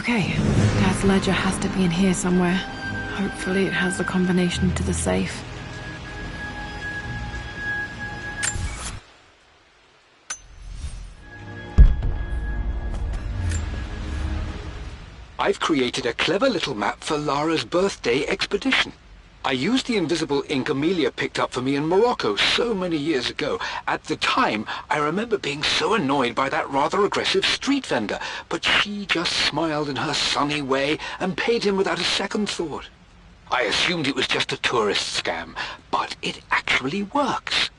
Okay, Dad's ledger has to be in here somewhere. Hopefully it has the combination to the safe. I've created a clever little map for Lara's birthday expedition. I used the invisible ink Amelia picked up for me in Morocco so many years ago. At the time, I remember being so annoyed by that rather aggressive street vendor, but she just smiled in her sunny way and paid him without a second thought. I assumed it was just a tourist scam, but it actually works.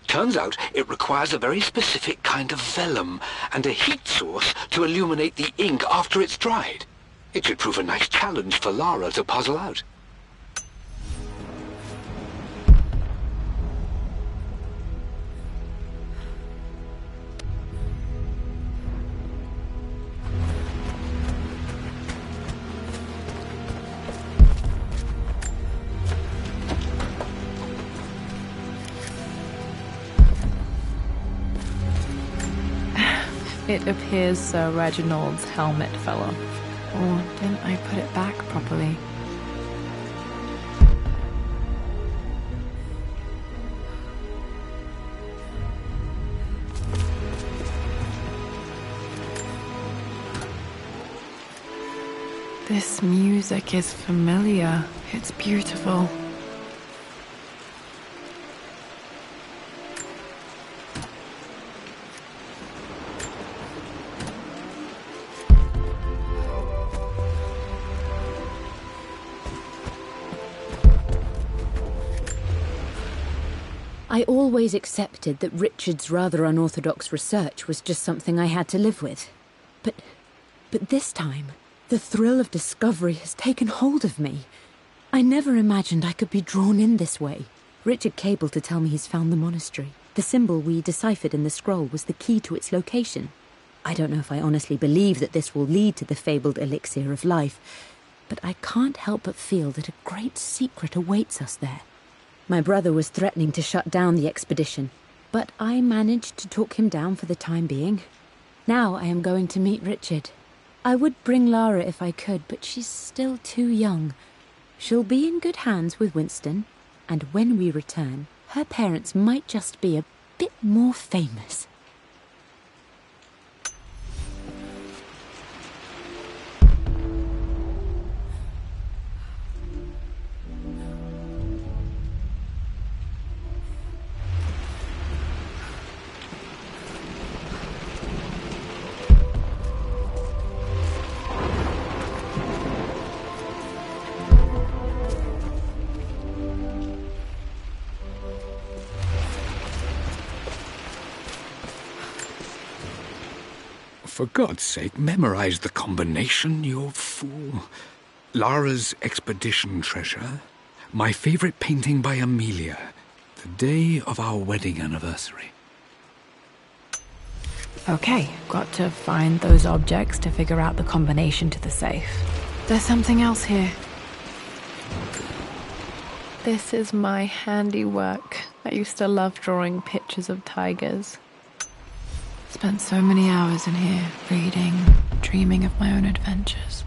Turns out it requires a very specific kind of vellum and a heat source to illuminate the ink after it's dried. It should prove a nice challenge for Lara to puzzle out. It appears Sir Reginald's helmet fell off. Or didn't I put it back properly? This music is familiar. It's beautiful. I always accepted that Richard's rather unorthodox research was just something I had to live with. But this time, the thrill of discovery has taken hold of me. I never imagined I could be drawn in this way. Richard cabled to tell me he's found the monastery. The symbol we deciphered in the scroll was the key to its location. I don't know if I honestly believe that this will lead to the fabled elixir of life, but I can't help but feel that a great secret awaits us there. My brother was threatening to shut down the expedition, but I managed to talk him down for the time being. Now I am going to meet Richard. I would bring Lara if I could, but she's still too young. She'll be in good hands with Winston, and when we return, her parents might just be a bit more famous. For God's sake, memorize the combination, you fool. Lara's expedition treasure, my favorite painting by Amelia, the day of our wedding anniversary. Okay, got to find those objects to figure out the combination to the safe. There's something else here. This is my handiwork. I used to love drawing pictures of tigers. Spent so many hours in here, reading, dreaming of my own adventures.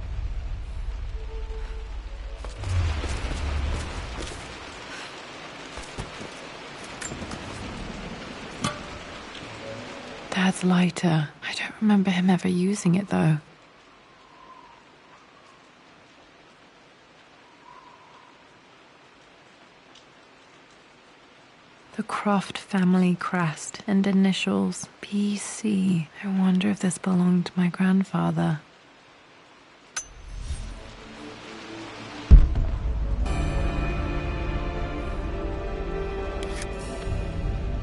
Dad's lighter. I don't remember him ever using it, though. The Croft family crest and initials PC. I wonder if this belonged to my grandfather.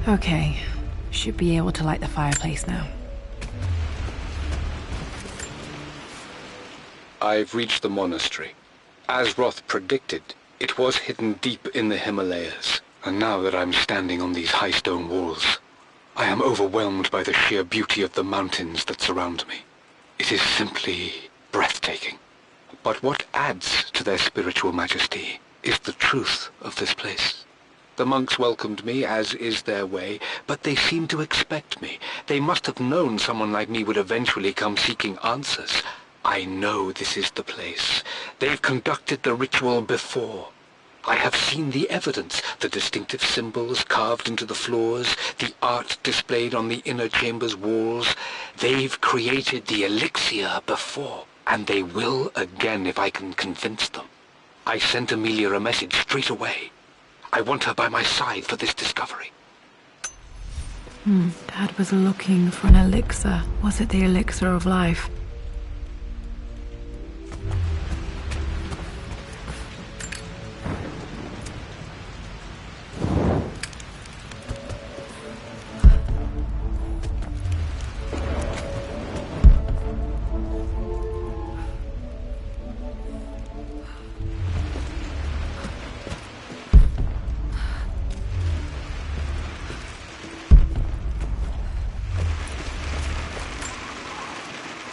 Okay, should be able to light the fireplace now. I've reached the monastery. As Roth predicted, it was hidden deep in the Himalayas. And now that I'm standing on these high stone walls, I am overwhelmed by the sheer beauty of the mountains that surround me. It is simply breathtaking. But what adds to their spiritual majesty is the truth of this place. The monks welcomed me, as is their way, but they seemed to expect me. They must have known someone like me would eventually come seeking answers. I know this is the place. They've conducted the ritual before. I have seen the evidence, the distinctive symbols carved into the floors, the art displayed on the inner chamber's walls. They've created the elixir before, and they will again if I can convince them. I sent Amelia a message straight away. I want her by my side for this discovery. Dad was looking for an elixir. Was it the elixir of life?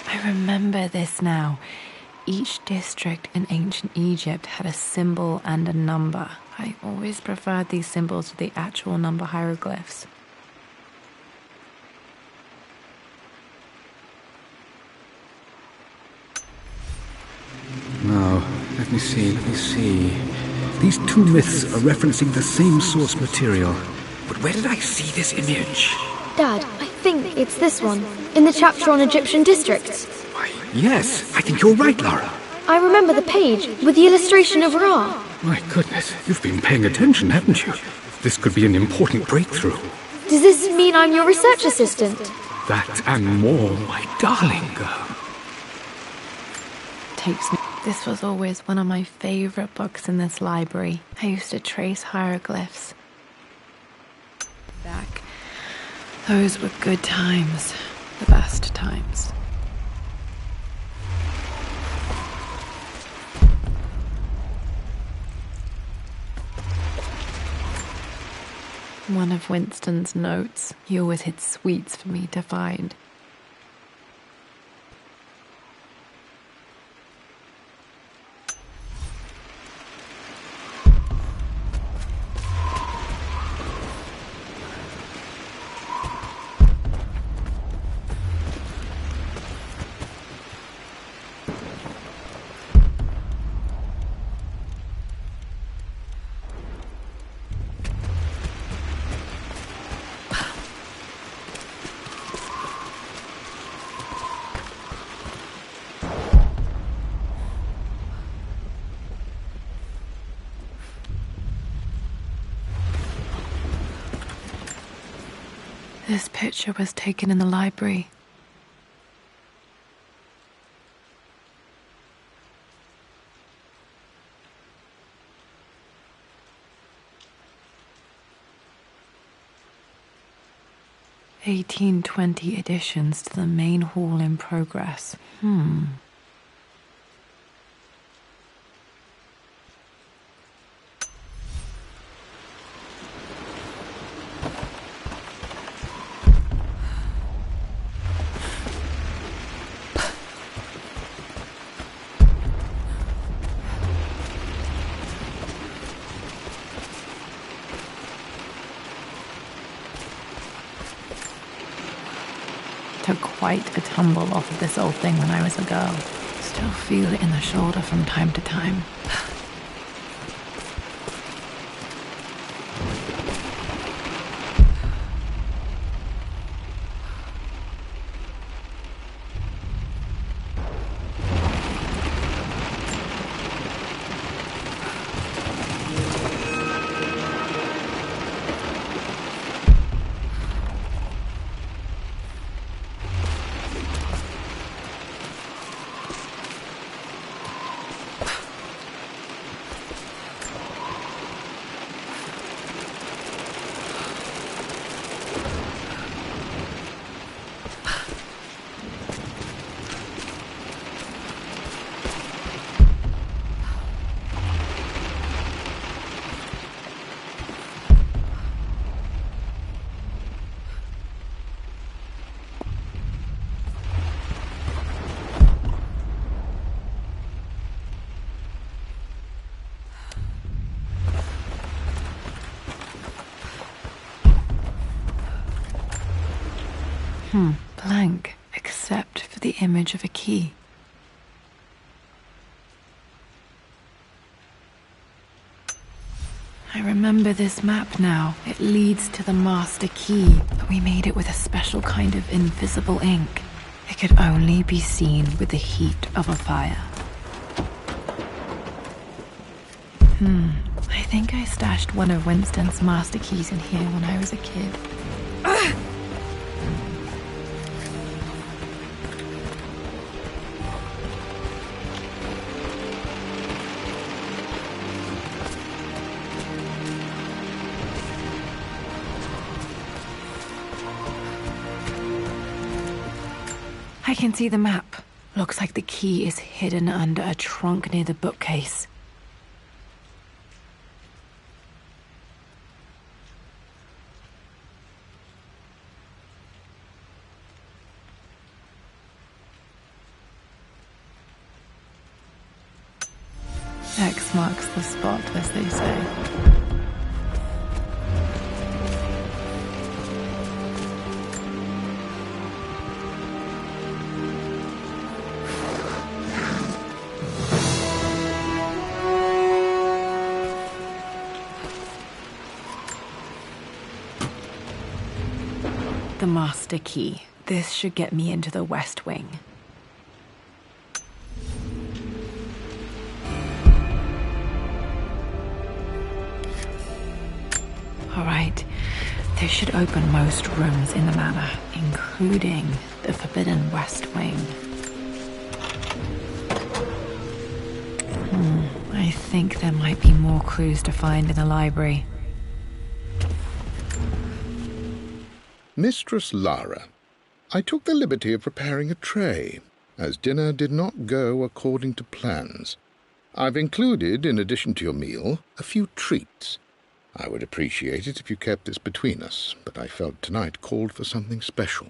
I remember this now. Each district in ancient Egypt had a symbol and a number. I always preferred these symbols to the actual number hieroglyphs. Now, let me see. These two myths are referencing the same source material. But where did I see this image? Dad, I think it's this one, in the chapter on Egyptian districts. Why, yes, I think you're right, Lara. I remember the page with the illustration of Ra. My goodness, you've been paying attention, haven't you? This could be an important breakthrough. Does this mean I'm your research assistant? That and more, my darling girl. Takes me. This was always one of my favorite books in this library. I used to trace hieroglyphs. Back. Those were good times. The best times. One of Winston's notes. He always hid sweets for me to find. This picture was taken in the library. (1820) additions to the main hall in progress. Took quite a tumble off of this old thing when I was a girl. Still feel it in the shoulder from time to time. Blank, except for the image of a key. remember this map now. It leads to the master key, but we made it with a special kind of invisible ink. It could only be seen with the heat of a fire. I think I stashed one of Winston's master keys in here when I was a kid. I can see the map. Looks like the key is hidden under a trunk near the bookcase. X marks the spot, as they say. The master key. This should get me into the West Wing. All right, this should open most rooms in the manor, including the Forbidden West Wing. I think there might be more clues to find in the library. Mistress Lara, I took the liberty of preparing a tray, as dinner did not go according to plans. I've included, in addition to your meal, a few treats. I would appreciate it if you kept this between us, but I felt tonight called for something special.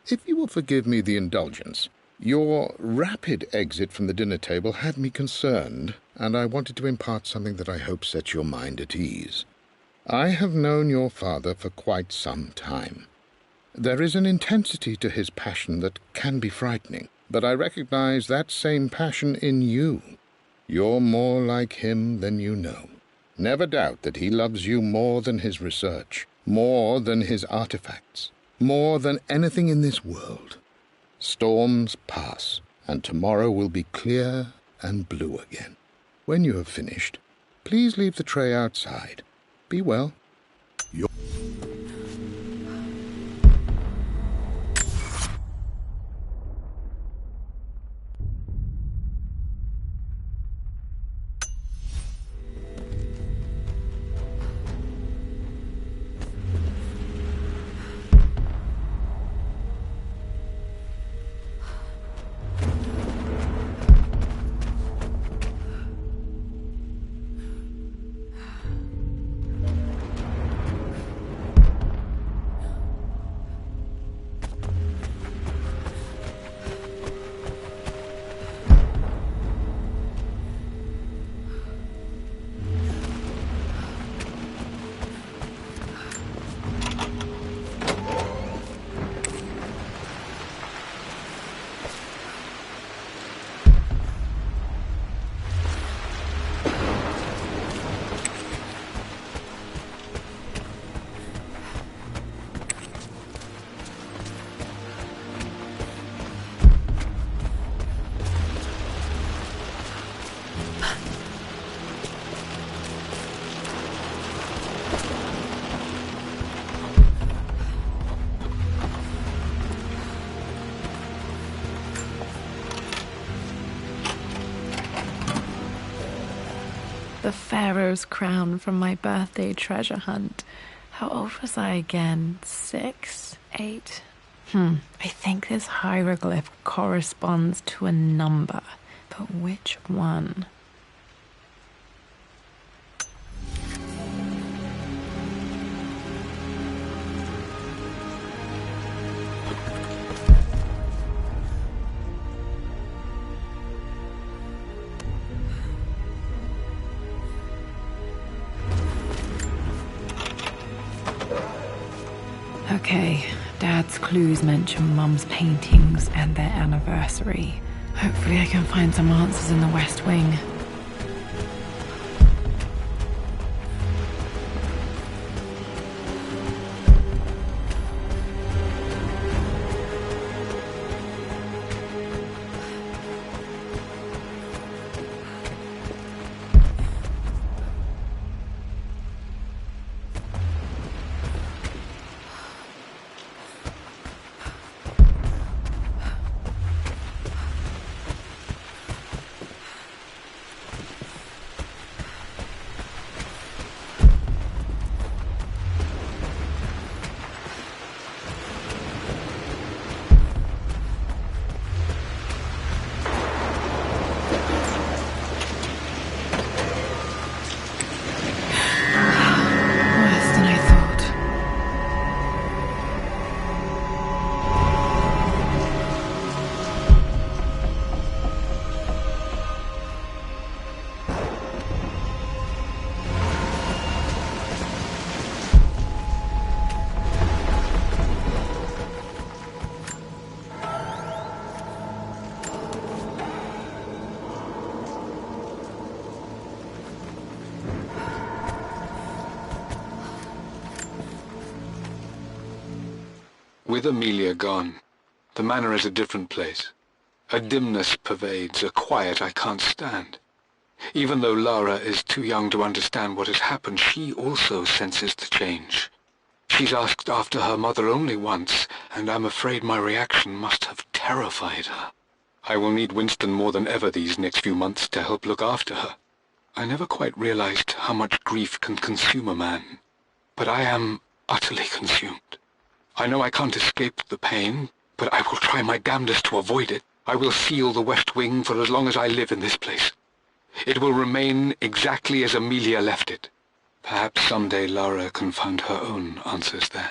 If you will forgive me the indulgence, your rapid exit from the dinner table had me concerned, and I wanted to impart something that I hope sets your mind at ease. I have known your father for quite some time. There is an intensity to his passion that can be frightening, but I recognize that same passion in you. You're more like him than you know. Never doubt that he loves you more than his research, more than his artifacts, more than anything in this world. Storms pass, and tomorrow will be clear and blue again. When you have finished, please leave the tray outside. Be well. The Pharaoh's crown from my birthday treasure hunt. How old was I again? 6? 8? I think this hieroglyph corresponds to a number, but which one? Okay, Dad's clues mention Mum's paintings and their anniversary. Hopefully I can find some answers in the West Wing. With Amelia gone, the manor is a different place. A dimness pervades, a quiet I can't stand. Even though Lara is too young to understand what has happened, she also senses the change. She's asked after her mother only once, and I'm afraid my reaction must have terrified her. I will need Winston more than ever these next few months to help look after her. I never quite realized how much grief can consume a man, but I am utterly consumed. I know I can't escape the pain, but I will try my damnedest to avoid it. I will seal the West Wing for as long as I live in this place. It will remain exactly as Amelia left it. Perhaps someday Lara can find her own answers there.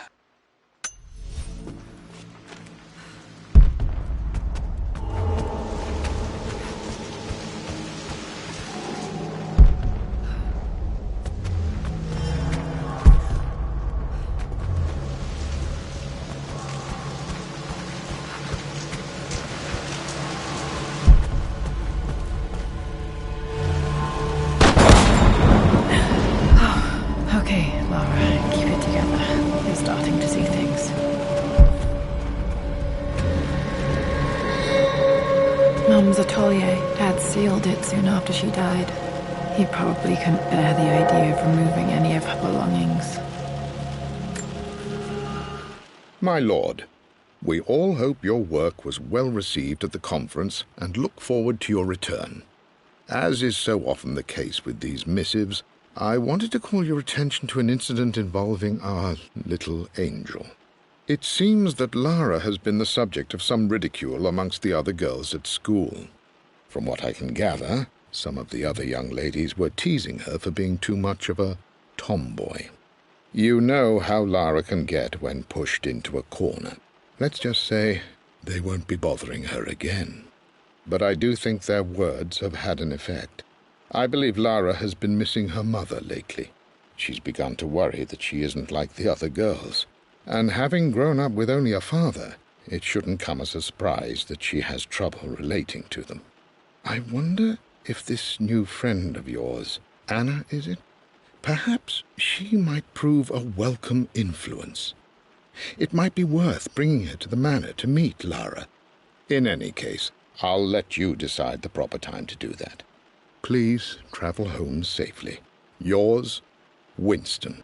Mum's atelier. Dad sealed it soon after she died. He probably couldn't bear the idea of removing any of her belongings. My lord, we all hope your work was well received at the conference and look forward to your return. As is so often the case with these missives, I wanted to call your attention to an incident involving our little angel. It seems that Lara has been the subject of some ridicule amongst the other girls at school. From what I can gather, some of the other young ladies were teasing her for being too much of a tomboy. You know how Lara can get when pushed into a corner. Let's just say they won't be bothering her again. But I do think their words have had an effect. I believe Lara has been missing her mother lately. She's begun to worry that she isn't like the other girls. And having grown up with only a father, it shouldn't come as a surprise that she has trouble relating to them. I wonder if this new friend of yours, Anna, is it? Perhaps she might prove a welcome influence. It might be worth bringing her to the manor to meet Lara. In any case, I'll let you decide the proper time to do that. Please travel home safely. Yours, Winston.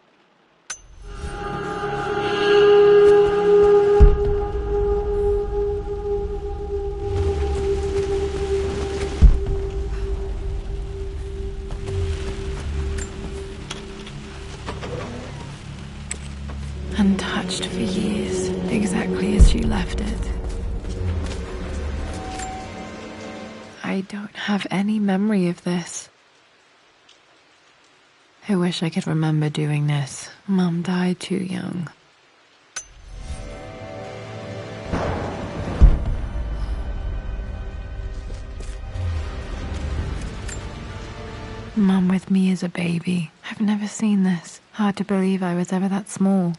Untouched for years, exactly as she left it. I don't have any memory of this. I wish I could remember doing this. Mum died too young. Mum with me as a baby. I've never seen this. Hard to believe I was ever that small.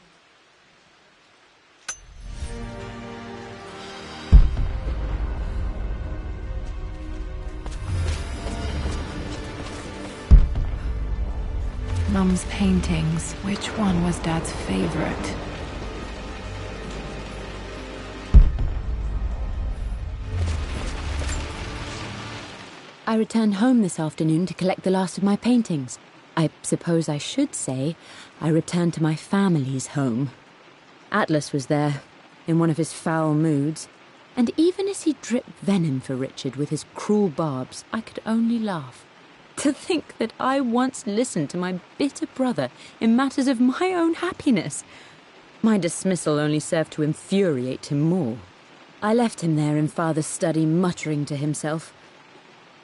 Mum's paintings. Which one was Dad's favorite? I returned home this afternoon to collect the last of my paintings. I suppose I should say I returned to my family's home. Atlas was there, in one of his foul moods, and even as he dripped venom for Richard with his cruel barbs, I could only laugh. To think that I once listened to my bitter brother in matters of my own happiness. My dismissal only served to infuriate him more. I left him there in Father's study, muttering to himself.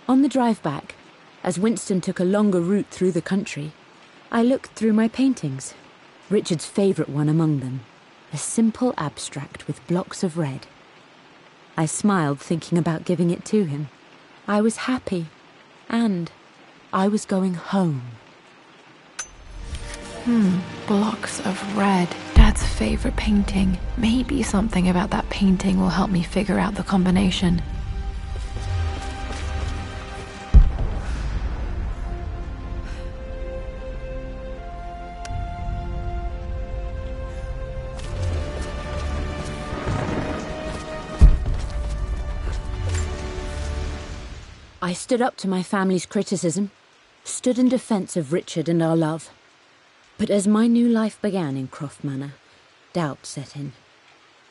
On the drive back, as Winston took a longer route through the country, I looked through my paintings, Richard's favourite one among them, a simple abstract with blocks of red. I smiled, thinking about giving it to him. I was happy, and I was going home. Blocks of red. Dad's favourite painting. Maybe something about that painting will help me figure out the combination. I stood up to my family's criticism, stood in defence of Richard and our love. But as my new life began in Croft Manor, doubt set in.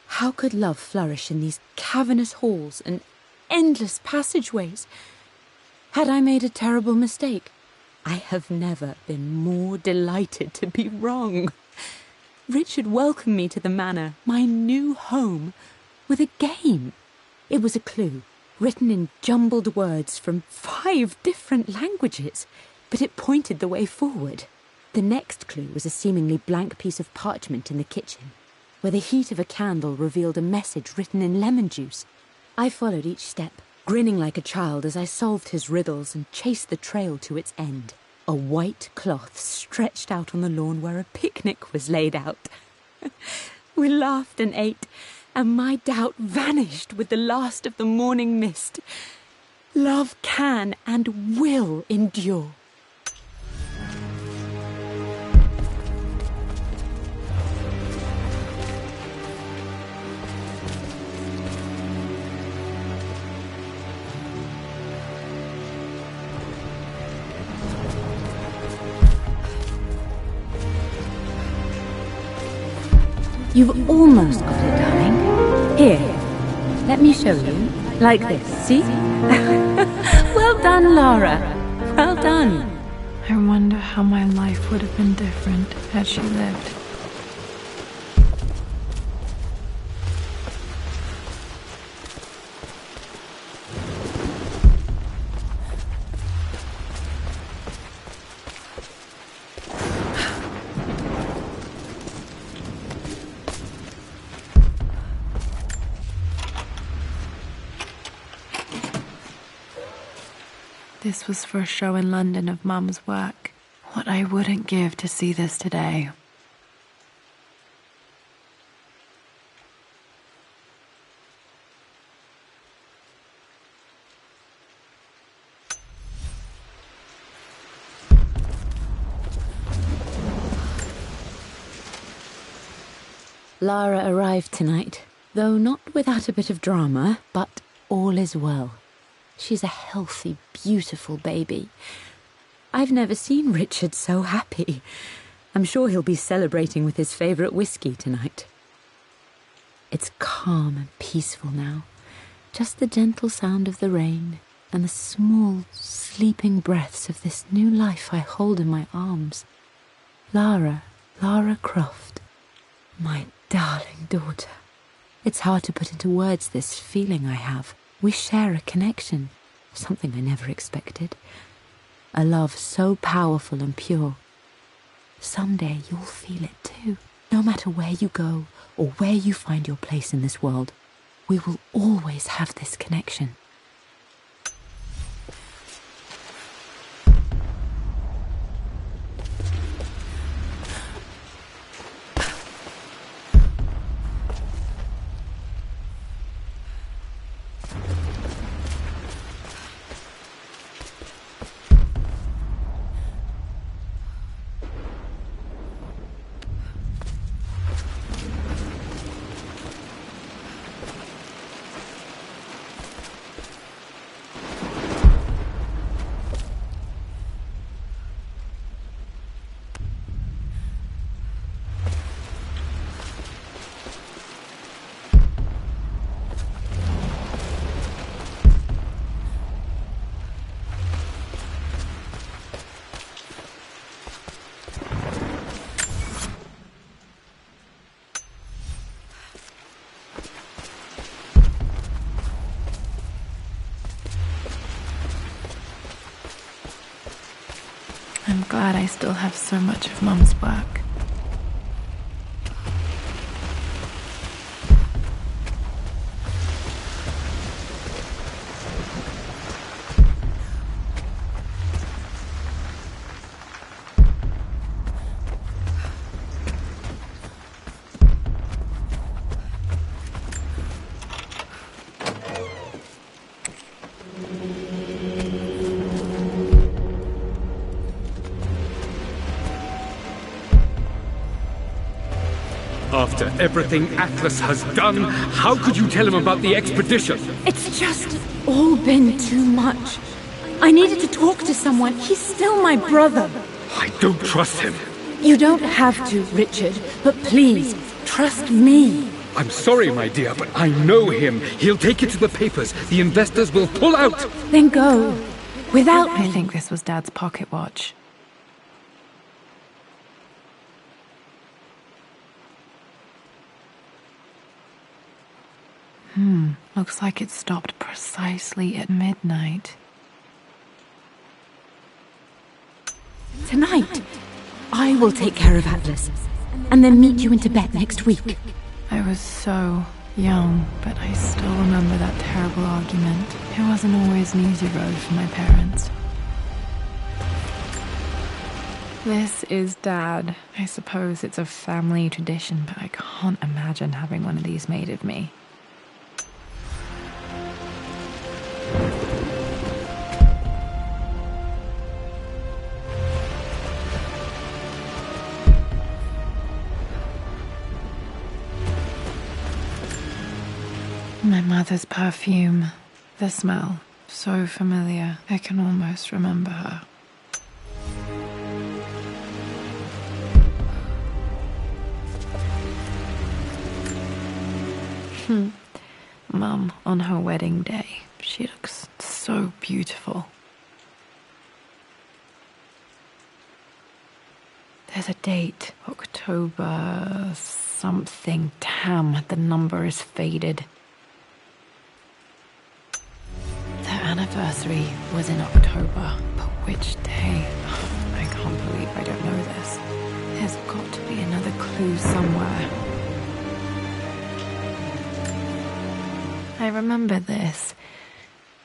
How could love flourish in these cavernous halls and endless passageways? Had I made a terrible mistake? I have never been more delighted to be wrong. Richard welcomed me to the manor, my new home, with a game. It was a clue, written in jumbled words from 5 different languages, but it pointed the way forward. The next clue was a seemingly blank piece of parchment in the kitchen, where the heat of a candle revealed a message written in lemon juice. I followed each step, grinning like a child as I solved his riddles and chased the trail to its end. A white cloth stretched out on the lawn where a picnic was laid out. We laughed and ate, and my doubt vanished with the last of the morning mist. Love can and will endure. You've almost got it, darling. Here, let me show you. Like this, see? Well done, Lara. Well done. I wonder how my life would have been different had she lived. This was for a show in London of Mum's work. What I wouldn't give to see this today. Lara arrived tonight, though not without a bit of drama, but all is well. She's a healthy, beautiful baby. I've never seen Richard so happy. I'm sure he'll be celebrating with his favourite whiskey tonight. It's calm and peaceful now. Just the gentle sound of the rain and the small, sleeping breaths of this new life I hold in my arms. Lara Croft, my darling daughter. It's hard to put into words this feeling I have. We share a connection, something I never expected. A love so powerful and pure. Someday you'll feel it too. No matter where you go or where you find your place in this world, we will always have this connection. I'm glad I still have so much of Mum's work. After everything Atlas has done, how could you tell him about the expedition? It's just all been too much. I needed to talk to someone. He's still my brother. I don't trust him. You don't have to, Richard, but please, trust me. I'm sorry, my dear, but I know him. He'll take it to the papers. The investors will pull out. Then go. Without I me. think this was Dad's pocket watch. Looks like it stopped precisely at midnight. Tonight, I will take care of Atlas, and then meet you in Tibet next week. I was so young, but I still remember that terrible argument. It wasn't always an easy road for my parents. This is Dad. I suppose it's a family tradition, but I can't imagine having one of these made of me. My mother's perfume. The smell. So familiar. I can almost remember her. Mum, on her wedding day. She looks so beautiful. There's a date. October something. Damn, the number is faded. Their anniversary was in October, but which day? I can't believe I don't know this. There's got to be another clue somewhere. I remember this.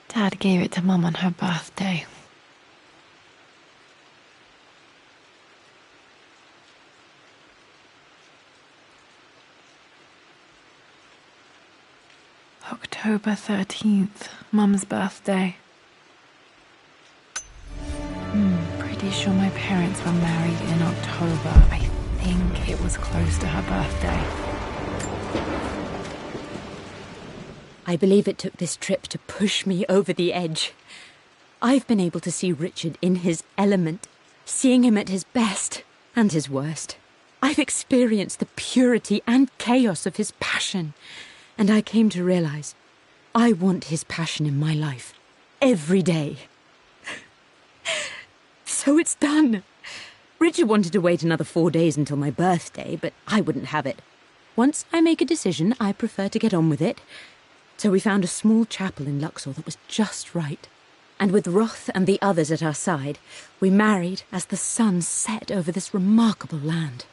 Dad gave it to Mum on her birthday. October 13th, Mum's birthday. Pretty sure my parents were married in October. I think it was close to her birthday. I believe it took this trip to push me over the edge. I've been able to see Richard in his element, seeing him at his best and his worst. I've experienced the purity and chaos of his passion, and I came to realize I want his passion in my life every day. So it's done. Richard wanted to wait another 4 days until my birthday, but I wouldn't have it. Once I make a decision, I prefer to get on with it. So we found a small chapel in Luxor that was just right. And with Roth and the others at our side, we married as the sun set over this remarkable land.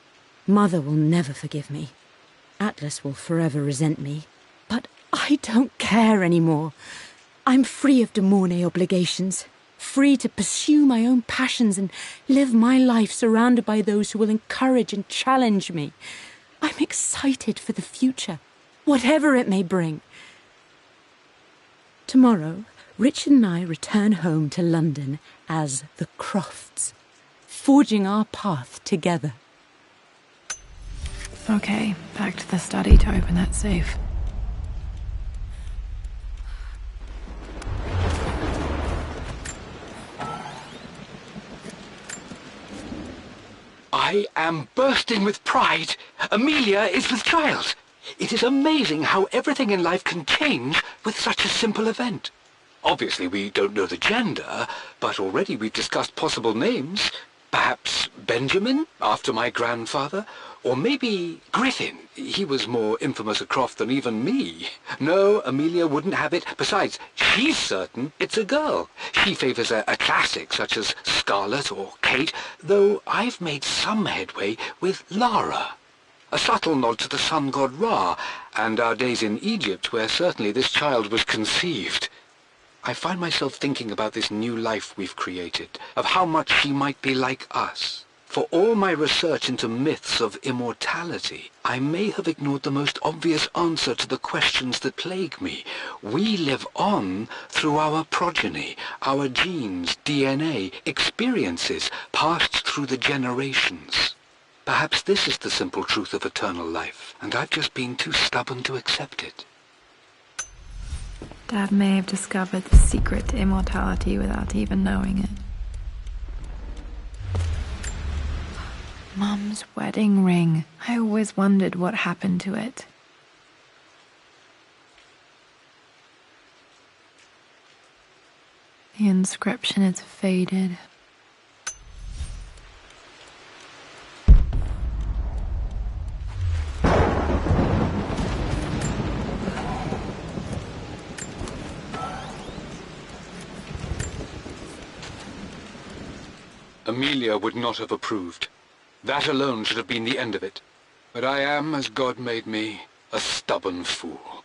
Mother will never forgive me. Atlas will forever resent me. But I don't care anymore. I'm free of De Mornay obligations, free to pursue my own passions and live my life surrounded by those who will encourage and challenge me. I'm excited for the future, whatever it may bring. Tomorrow, Richard and I return home to London as the Crofts, forging our path together. Okay, back to the study to open that safe. I am bursting with pride. Amelia is with child. It is amazing how everything in life can change with such a simple event. Obviously, we don't know the gender, but already we've discussed possible names. Perhaps Benjamin, after my grandfather, or maybe Griffin. He was more infamous a Croft than even me. No, Amelia wouldn't have it. Besides, she's certain it's a girl. She favours a classic such as Scarlet or Kate, though I've made some headway with Lara. A subtle nod to the sun god Ra, and our days in Egypt, where certainly this child was conceived. I find myself thinking about this new life we've created, of how much she might be like us. For all my research into myths of immortality, I may have ignored the most obvious answer to the questions that plague me. We live on through our progeny, our genes, DNA, experiences passed through the generations. Perhaps this is the simple truth of eternal life, and I've just been too stubborn to accept it. Dad may have discovered the secret to immortality without even knowing it. Mum's wedding ring. I always wondered what happened to it. The inscription is faded. Amelia would not have approved. That alone should have been the end of it. But I am, as God made me, a stubborn fool.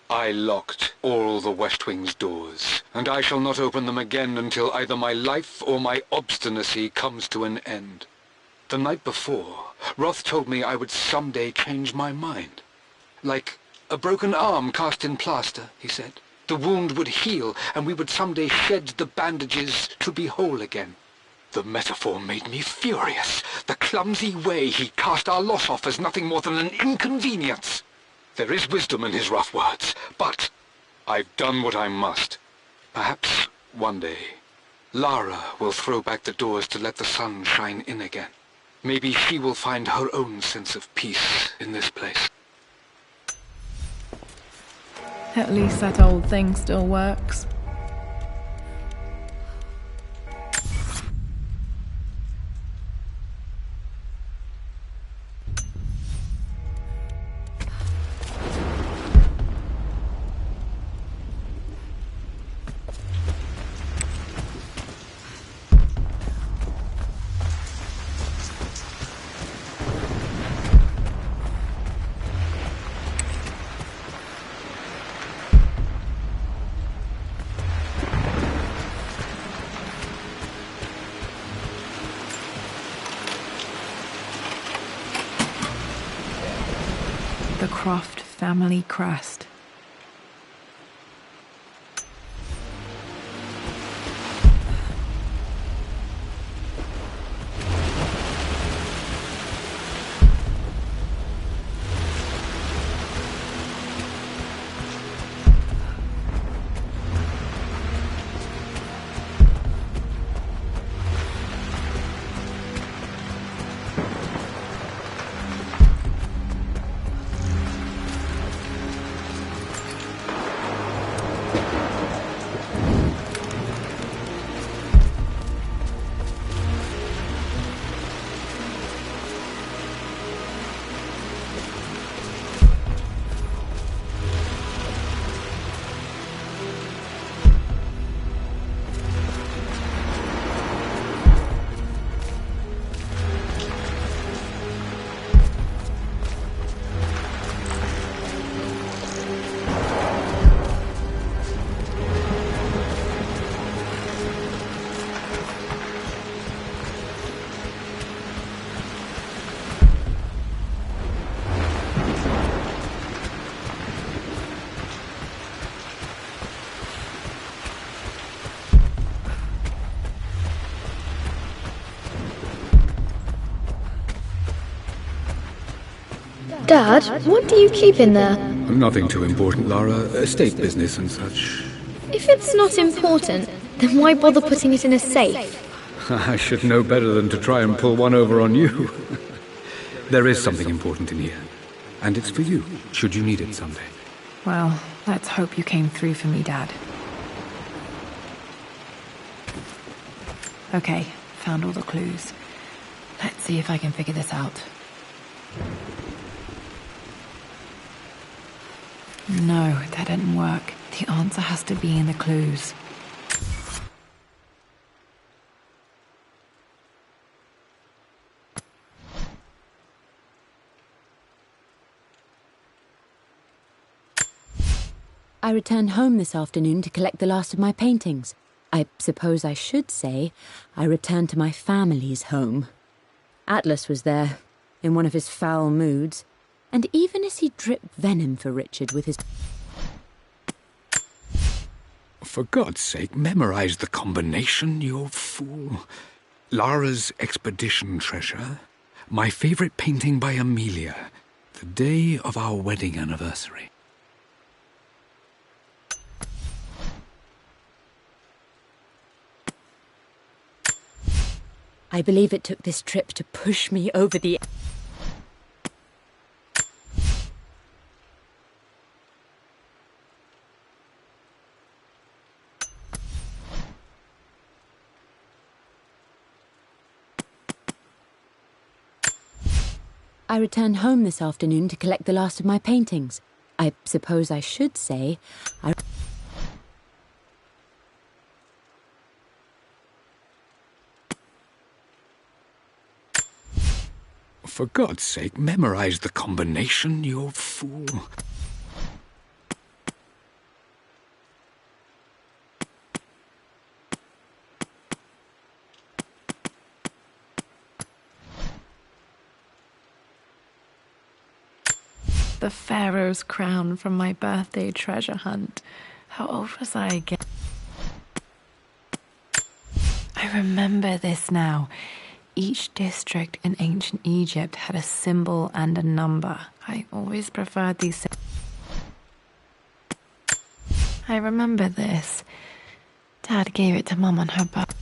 I locked all the West Wing's doors, and I shall not open them again until either my life or my obstinacy comes to an end. The night before, Roth told me I would someday change my mind. Like a broken arm cast in plaster, he said. The wound would heal, and we would someday shed the bandages to be whole again. The metaphor made me furious. The clumsy way he cast our loss off as nothing more than an inconvenience. There is wisdom in his rough words, but I've done what I must. Perhaps one day, Lara will throw back the doors to let the sun shine in again. Maybe she will find her own sense of peace in this place. At least that old thing still works. The Croft family crest. Dad, what do you keep in there? Nothing too important, Lara. Estate business and such. If it's not important, then why bother putting it in a safe? I should know better than to try and pull one over on you. There is something important in here. And it's for you, should you need it someday. Well, let's hope you came through for me, Dad. Okay, found all the clues. Let's see if I can figure this out. No, that didn't work. The answer has to be in the clues. I returned home this afternoon to collect the last of my paintings. I suppose I should say I returned to my family's home. Atlas was there, in one of his foul moods, and even as he dripped venom for Richard with his... For God's sake, memorize the combination, you fool. Lara's expedition treasure, my favorite painting by Amelia, the day of our wedding anniversary. I believe it took this trip to push me over the... I returned home this afternoon to collect the last of my paintings. I suppose I should say For God's sake, memorize the combination, you fool. The Pharaoh's crown from my birthday treasure hunt. How old was I again? I remember this now. Each district in ancient Egypt had a symbol and a number. I always preferred these. I remember this. Dad gave it to Mum on her birthday.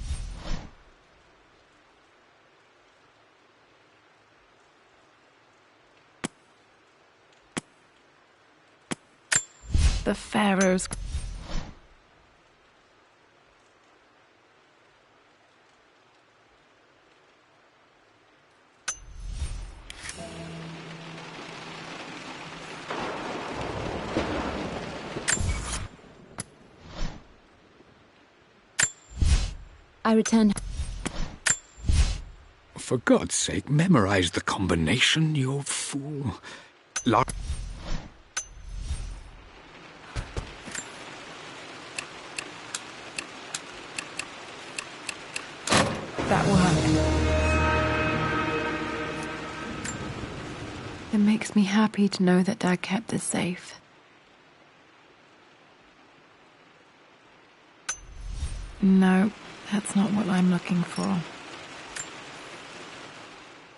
The Pharaoh's... I returned... For God's sake, memorize the combination, you fool. That worked. It makes me happy to know that Dad kept this safe. No, that's not what I'm looking for.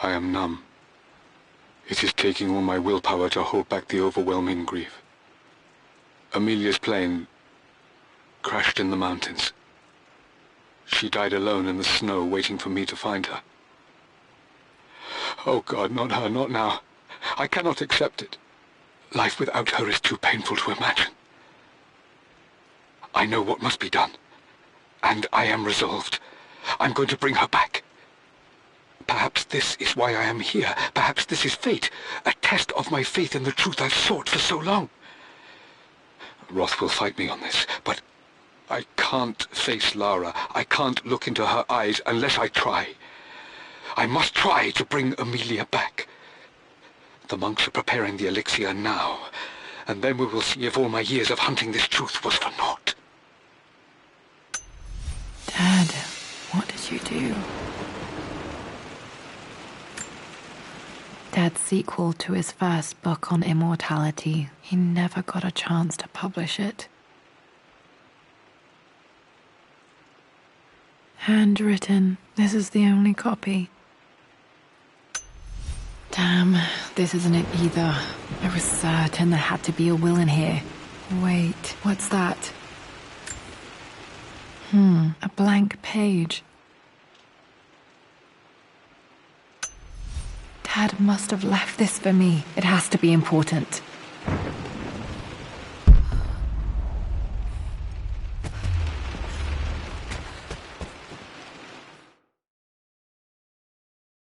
I am numb. It is taking all my willpower to hold back the overwhelming grief. Amelia's plane crashed in the mountains. She died alone in the snow, waiting for me to find her. Oh God, not her, not now. I cannot accept it. Life without her is too painful to imagine. I know what must be done, and I am resolved. I'm going to bring her back. Perhaps this is why I am here. Perhaps this is fate, a test of my faith in the truth I've sought for so long. Roth will fight me on this, but I can't face Lara. I can't look into her eyes unless I try. I must try to bring Amelia back. The monks are preparing the elixir now, and then we will see if all my years of hunting this truth was for naught. Dad, what did you do? Dad's sequel to his first book on immortality. He never got a chance to publish it. Handwritten. This is the only copy. Damn, this isn't it either. I was certain there had to be a will in here. Wait, what's that? A blank page. Dad must have left this for me. It has to be important.